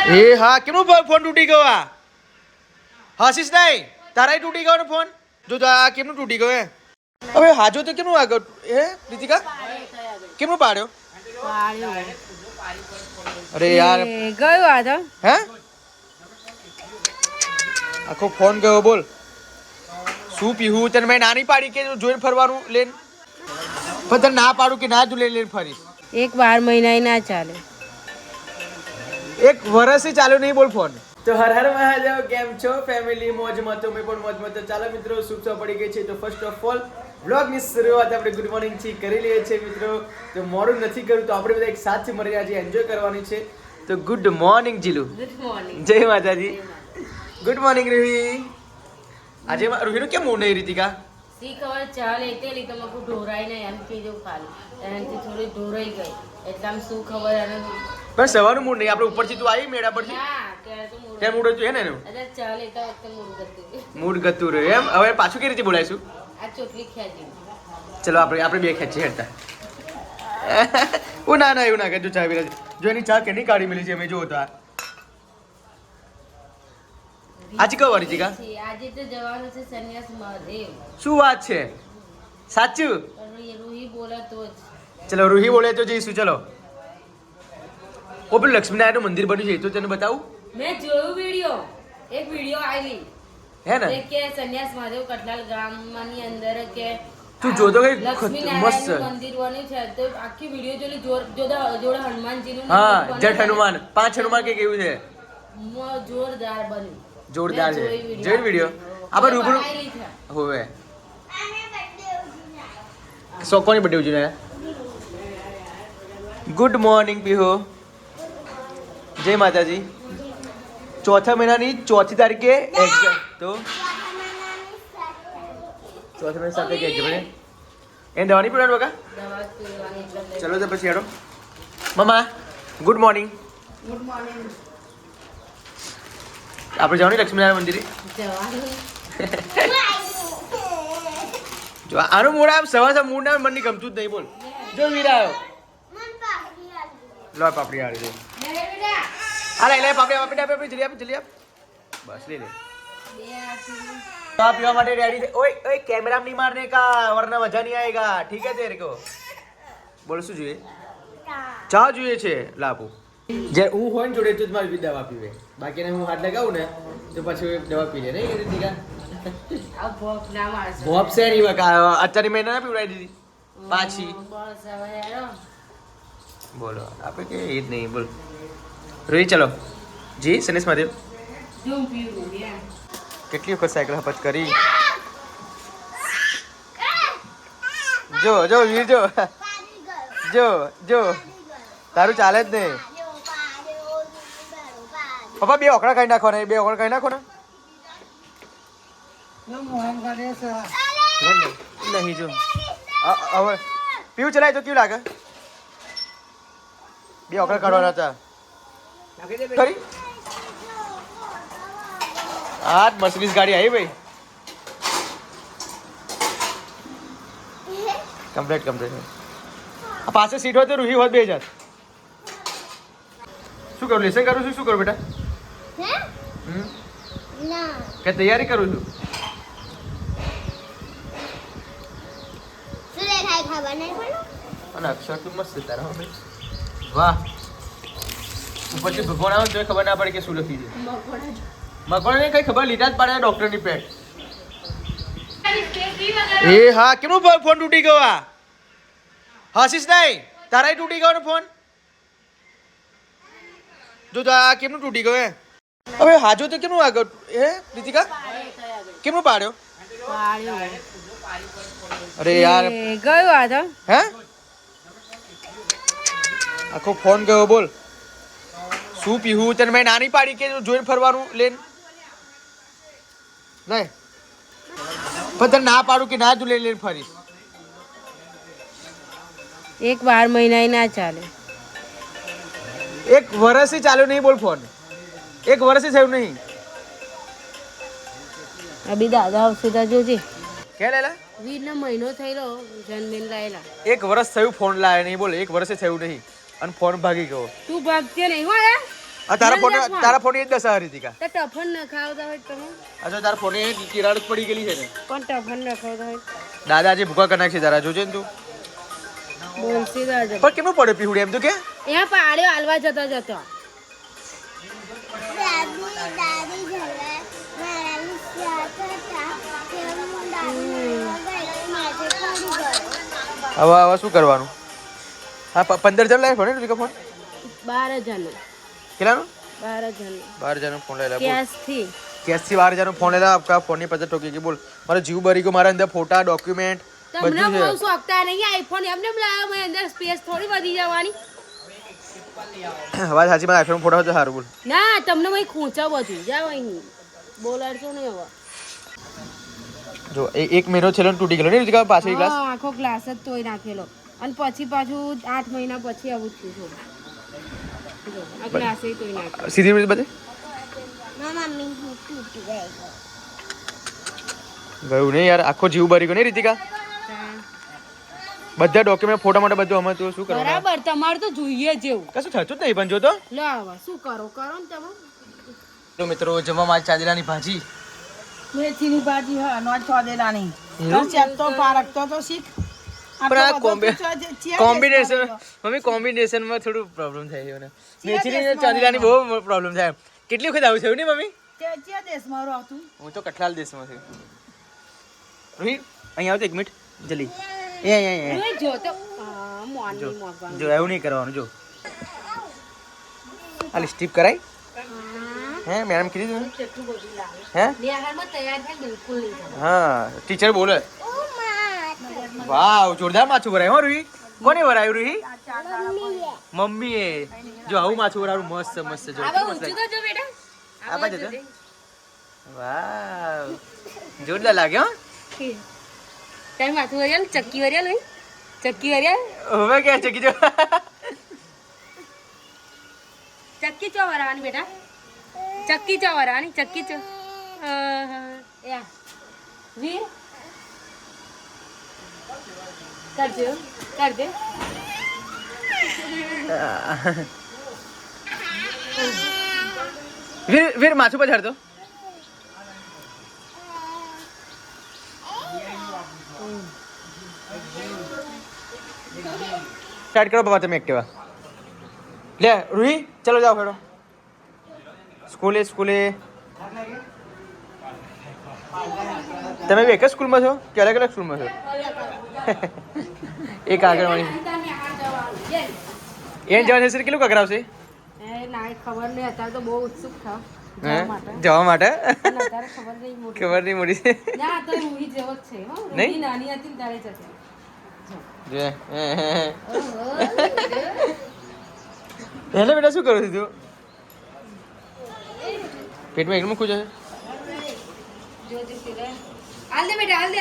એ હા કેનો ફોન તૂટી ગયો આ હસીશ નહીં તારાય તૂટી ગયો ને ફોન જો તો આ કેમનું તૂટી ગયો હવે હાજો તો કેમનું આગળ હે રીતિકા કેમનું પાડ્યો અરે યાર ગયો આ તો હે આખો ફોન ગયો બોલ શું પીવું તને મેં નાની પાડી કે જોઈને ફરવાનું લેન પણ તને ના પાડું કે ના તું લઈને ફરી એક 12 મહિના ના ચાલે એક વર્ષથી ચાલ્યો નહીં બોલ ફોન તો હર હર મહાદેવ કેમ છો ફેમિલી મોજમાં તો મેં પણ મોજમાં તો ચાલો મિત્રો શુભ પડી ગઈ છે તો ફર્સ્ટ ઓફ ઓલ વ્લોગની શરૂઆત આપણે ગુડ મોર્નિંગ થી કરી લઈએ છીએ મિત્રો તો મોડું નથી કર્યું તો આપણે બધા એક સાથે મળી આજે એન્જોય કરવાની છે તો good morning Jilu good morning જય માતાજી ગુડ મોર્નિંગ રૂહી આજે રૂહીનું કેમ મૂડ નહીં રીતિકા સી ખબર ચાલે એટલી તમાકુ ઢોરાઈ નહીં એમ કીધું ખાલી એનાથી થોડી ઢોરાઈ ગઈ એટલે આમ શું ખબર અને પણ સવારનું મૂડ નહીં આપણે ઉપરથી તું આવી મેળા પરથી હા કે તો મૂડ ત્યાં મૂડ હતું હે ને એનું અરે ચાલે તો વખતે મૂડ ગતું મૂડ ગતું રહ્યું એમ હવે પાછું કઈ રીતે બોલાઈશું આ ચોટલી ખેંચી ચલો આપણે બે ખેંચી હેડતા ના એવું ના કહેજો ચા પી જો એની ચા કેટલી કાઢી મળી છે અમે જોવો તો આજે કયો વાર જીગા આજે તો જવાનું છે સન્યાસ મહાદેવ શું વાત છે સાચું રૂહી બોલે તો જ ચલો રૂહી બોલે તો જઈશું ચલો ઓ પેલું લક્ષ્મીનારાયણનું મંદિર બન્યું છે એ તો તને બતાવું મેં જોયું એક વિડિયો આવી હે ને કે સન્યાસ મહાદેવ કટલાલ ગામની અંદર કે તું જોતો કઈ મસ્ત લક્ષ્મીનારાયણનું મંદિર બન્યું છે તો આખી વિડિયો જોડે હનુમાનજીનું હા જટ હનુમાન 5 હનુમાન કે કેવું છે જોરદાર બન્યું જોરદાર છે જોઈ વિડિયો આપણે રૂબરૂ હોવે સો કોની બર્થડે ઉજવ્યો ગુડ મોર્નિંગ પીહો જય માતાજી ચોથા મહિનાની 4મી તારીખે એક્ઝામ તો ચોથા મહિના સાથે એક્ઝામ ને એ દવાની પીવાનું બકા ચલો તો પછી હેડો મમ્મા ગુડ મોર્નિંગ આપણે જવાનું લક્ષ્મીનારાયણ મંદિરે જો આનું મૂડ આમ સવાર મૂડ ના મનની ગમતું જ નહીં બોલ જો વીરા આવ્યો લો પાપડી આડી દે અરે લે પાપડી જલ્દી આપ બસ લે ચા પીવા માટે રેડી ઓય કેમેરા નહીં મારને કા વરના મજા નહીં આएगा ठीक है तेरे को બોલ શું જોઈએ ચા જોઈએ છે લાપુ જે હું હોય ને જોડે તો જ મારી દવા પીવે બાકીને હું હાથ લગાવું ને તો પછી દવા પી લે નહીં રીતિકા આ ભોપ ના મારશે ભોપ છે નહીં બકા અત્યારે મેં ના પીવડાવી દીધી પાછી બસ હવે હેડો બોલો આપણે કે એ જ નહીં બોલ રોહી ચલો જી સનેશ મહાદેવ ધૂમ પીવું યાર કેટલી વખત સાયકલ હપત કરી જો વીર જો તારું ચાલે જ નહીં પપ્પા બે ઓકળા કાઢી નાખો ને નહીં જો હવે પીવું ચલાય તો કેવું લાગે બે ઓકળા કાઢવાના હતા ખરી આ મર્સિડીઝ ગાડી આવી ભાઈ કમ્પ્લીટ આ પાસે સીટ હોય તો રૂહી હોત 2000 શું કરું લેસન કરું છું શું કરું બેટા કે તૈયારી કરું છું અને અક્ષર તું મસ્ત તારા હો ભાઈ વાહ ઉપરથી ભગવાન આવે તો ખબર ના પડે કે શું લખી છે મકવાણે કઈ ખબર લીધા જ પડે ડોક્ટરની પેટ એ હા કેમનું ફોન તૂટી ગયો આ હસીશ નહીં તારાય તૂટી ગયો ને ફોન જો તો આ કેમનું તૂટી ગયો હવે હાજો તો કેમનું આગળ હે રીતિકા કેમનું પાડ્યો અરે યાર ગયો આ તો હે આખો ફોન ગયો બોલ શું પીવું તને મેં નાની પાડી કે જોઈને ફરવાનું લેન નહીં પણ તને ના પાડું કે ના તું લઈને ફરી એક 12 મહિના ના ચાલે એક વર્ષથી ચાલ્યો નહીં બોલ ફોન એક વર્ષથી થયું નહીં અભી દાદા આવશે તો જોજે કે લેલા વીરનો મહિનો થયેલો જન્મેન લાયેલા એક વર્ષ થયું ફોન લાવે નહીં બોલ એક વર્ષે થયું નહીં અને ફોન ભાગી ગયો તું ભાગતે નહીં હોય તારા ફોન એ જ દસા રીતિકા તો ટફન ન ખાવતા હોય તમે અચ્છા તારા ફોન એ તિરાડ પડી ગયેલી છે ને પણ ટફન ન ખાવતા હોય દાદા આજે ભૂકા કનાક છે તારા જોજે ને તું બોલસી દાદા પણ કેમ પડે પીવડે એમ તો કે અહીંયા પાડ્યો હાલવા જતો જતો હવે શું કરવાનું હા 15,000 લાવ્યો ને રીતિકા ફોન 12,000 કેટલાનો 12,000 ફોન લઈ લે કેશ થી 12,000 फोन लेला आपका फोन नहीं पता टोके की बोल मारा जीव बरी को मारा अंदर फोटा डॉक्यूमेंट તમને બહુ શોખતા નહીં આઈફોન એમને લાવ્યો મેં અંદર સ્પેસ થોડી વધી જવાની વાત સાચી માં આઈફોન ફોટા તો સારું બોલ ના તમને મેં ખૂંચા બધું જાવ અહીં બોલાડશો નહીં હવે જો એક મહિનો છેલ્લો તૂટી ગયો ને રીતિકા પાછો ગ્લાસ આખો ગ્લાસ જ તોય નાખેલો અને પછી પાછું 8 મહિના પછી આવું થયું જો આ ગ્લાસ એ તોય નાખ્યો સીધી રીતે બધે મમ્મી હું તૂટી ગઈ ગયું નહીં યાર આખો જીવ બરી ગયો ને રીતિકા બધા ડોક્યુમેન્ટ ફોટા માટે બધું અમે તો શું કરવાનું બરાબર તમારે તો જોઈએ જેવું કશું થતું જ નહીં પણ જો તો લો હવે શું કરો ને તમે તો મિત્રો જમવામાં ચાંદલાની ભાજી મેથીની ભાજી હા નો ચોદેલાની તો ચેક તો પારકતો તો શીખ પણ આ કોમ્બિનેશન મમ્મી કોમ્બિનેશનમાં થોડું પ્રોબ્લેમ થાય છે ને મેથીની ચાંદલાની બહુ પ્રોબ્લેમ થાય કેટલી વખત આવું થયું ને મમ્મી તે જે દેશમાં રહું હું તો કઠલાલ દેશમાં છું રોહિત અહીં આવ તો 1 મિનિટ જલ્દી એ જો તો મોની મોગવા જો એવું નહીં કરવાનું જો આ સ્ટીપ કરાઈ હે મેડમ કીધું કેટલું બધું લાગે હે નિહારમાં તૈયાર થાય બિલકુલ નહીં થાય હા ટીચર બોલે વાવ જોરદાર માછું ભરાય હો રૂહી કોને ભરાયું રૂહી મમ્મીએ જો આવું માછું ભરાયું મસ્ત મસ્ત જો હવે ઊંચું તો જો બેટા આ બાજુ જો વાવ જોરદાર લાગે હો તારી માથું વરિયાલ ચક્કી વરિયાલ હોય ચક્કી વરિયાલ હવે કે ચકી જો ચક્કી ચો વરાવાની બેટા ચક્કી ચો વરાવાની ચક્કી ચો યા વીર કરજે વીર માછું પર ચડતો स्टार्ट करो बाबा तुम्हें एक्टिवा ले रूही चलो जाओ फेरो स्कूले તમે બે એક જ સ્કૂલમાં છો કે અલગ અલગ સ્કૂલમાં છો એક આગળવાળી એ જવા જશે કેટલું કકરાવશે ના ખબર નહીં અત્યારે તો બહુ ઉત્સુક થાવ જવા માટે ખબર નહીં મોટી છે ના તો મૂવી જેવો જ છે હો નહીં નાની હતી ત્યારે જ હતી એટલે બેટા શું કરું છું તું પેટમાં એકદમ ખુશ છે આલે બેટા આલે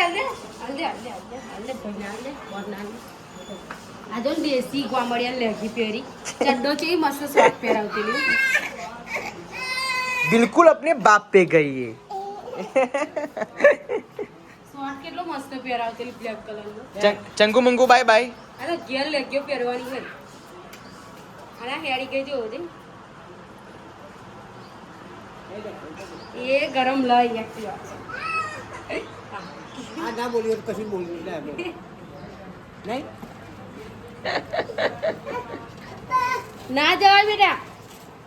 આ જો દેશી ગોમડિયા લેગી પહેરી ચડ્ડો છે મસ્ત શોર્ટ પહેરાવતી બિલકુલ अपने बाप पे गई है શોર્ટ કેટલો મસ્ત પહેરાવતી બ્લેક કલરનો ચંગુ મંગુ બાય બાય અરે ઘેર લેગ્યો પહેરવાની હોય અને હેડી ગઈ જો દે એ ગરમ લઈ એક્ટિવા આ ના બોલ્યો તો કશું બોલ્યું નહીં ના જવાય બેટા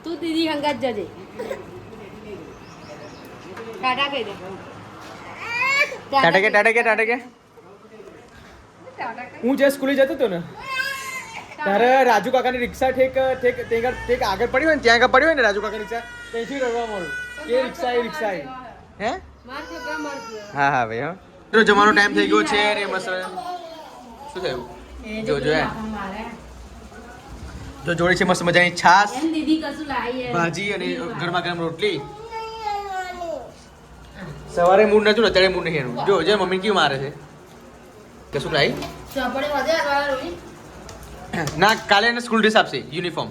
તું દીદી હંગાત જજે ટાટા કહી દે ટાટા કે હું જે સ્કૂલે જતો હતો ને ત્યારે રાજુ કાકાની રિક્ષા ઠેક આગળ પડી હોય ને ત્યાં આગળ પડી હોય ને રાજુ કાકાની રિક્ષા ત્યાંથી રડવા મળું કે રિક્ષા હે માર છોકરા માર હા ભાઈ હા તો જવાનો ટાઈમ થઈ ગયો છે ને મસ્ત શું થયું જો જોડે છે મસ્ત મજાની છાશ એમ દીદી કશું લાવી ભાજી અને ગરમા ગરમ રોટલી સવારે મૂડ નતું ને અત્યારે મૂડ નહીં એનું જો જે મમ્મી કેવું મારે છે કશું લાવી ચોપડે વધે વાળા રોઈ ના કાલે એને સ્કૂલ ડ્રેસ આપશે યુનિફોર્મ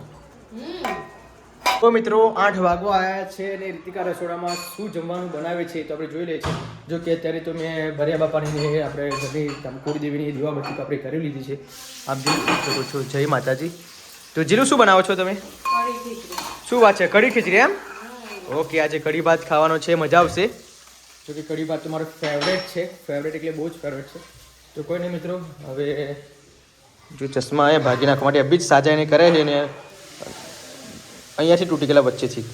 તો મિત્રો 8 વાગવા આવ્યા છે અને રીતિકા રસોડામાં શું જમવાનું બનાવે છે તો આપણે જોઈ લઈએ છીએ જો કે અત્યારે તો મેં ભર્યા બાપાની આપણે ઘરની કોળી દેવીની દીવાબત્તી તો આપણે કરી લીધી છે આપ જોઈ શકો છો જય માતાજી તો જીલું શું બનાવો છો તમે શું વાત છે, કઢી ખીચડી એમ? ઓકે, આજે કઢી ભાત ખાવાનો છે, મજા આવશે. જો કે કઢી ભાત તો મારો ફેવરેટ છે, ફેવરેટ એટલે બહુ જ ફેવરેટ છે. તો કોઈ નહીં મિત્રો, હવે જો ચશ્મા એ ભાગી નાખવા માટે અભી જ સાજાઈને કરે છે ને અહીંયાથી તૂટી ગયેલા વચ્ચેથી.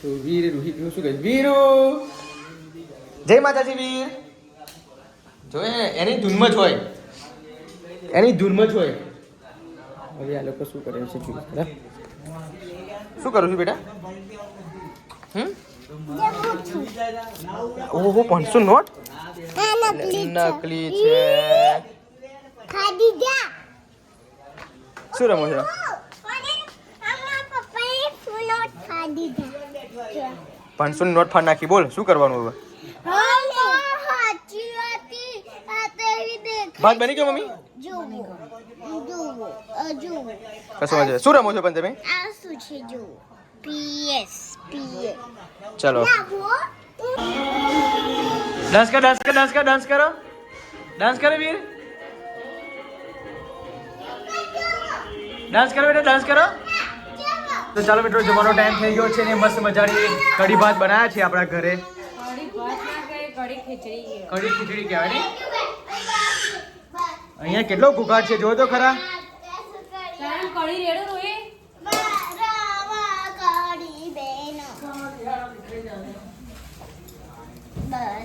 તો વીર રોહિત શું કહે? વીરુ જય માતાજી. વીર જો એની ધૂનમાં જ હોય, એની ધૂનમાં જ હોય. હવે આ લોકો શું કરે છે? શું કરું છું બેટા? ઓહો 500 નોટ નકલી છે. શું રમો છો? 500 નોટ ફાડ નાખી. બોલ શું કરવાનું હવે? ભાત બની ગયો મમ્મી? કશું વાંધો નહીં. શું રમો છો પણ તમે? ચલો ડાન્સ કર, ડાન્સ કર, ડાન્સ કર, ડાન્સ કરો, ડાન્સ કરો વીર, ડાન્સ કરો બેટા, ડાન્સ કરો. તો ચાલો મિત્રો, જમવાનો ટાઈમ થઈ ગયો છે ને મસ્ત મજાની કઢી ભાત બનાવ્યા છે આપણા ઘરે. કઢી ખીચડી કહેવાય ને. અહીંયા કેટલો ગુગાટ છે, જો તો ખરા.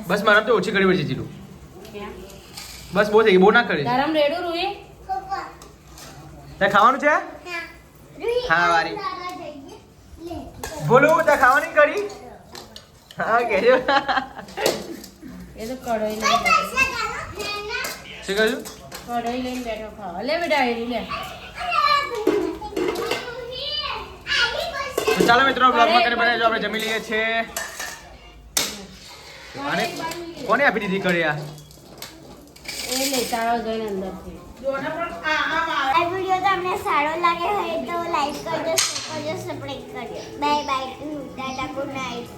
બસ મારા તો ઓછી કઢી વળી જીલું. બસ બહુ થઈ ગઈ, બહુ ના કરી. ત્યાં ખાવાનું છે? હા વારી બોલું ત્યાં ખાવાની કઢી. હા કહેજો. એ તો કઢાઈ લઈને શું કહ્યું? કઢાઈ લઈને બેઠો ખાવા. લે બેટા એ લે. તો ચાલો મિત્રો, બ્લોગમાં કરી બનાવી આપણે જમી લઈએ છીએ. અને કોને આપી દીધી કઢી આ? એ લે તારા જઈને અંદરથી. આ વિડીયો તમને સારો લાગે હોય તો લાઈક કરજો, શેર કરજો, સબસ્ક્રાઇબ કરજો. Bye bye, Tata, good night.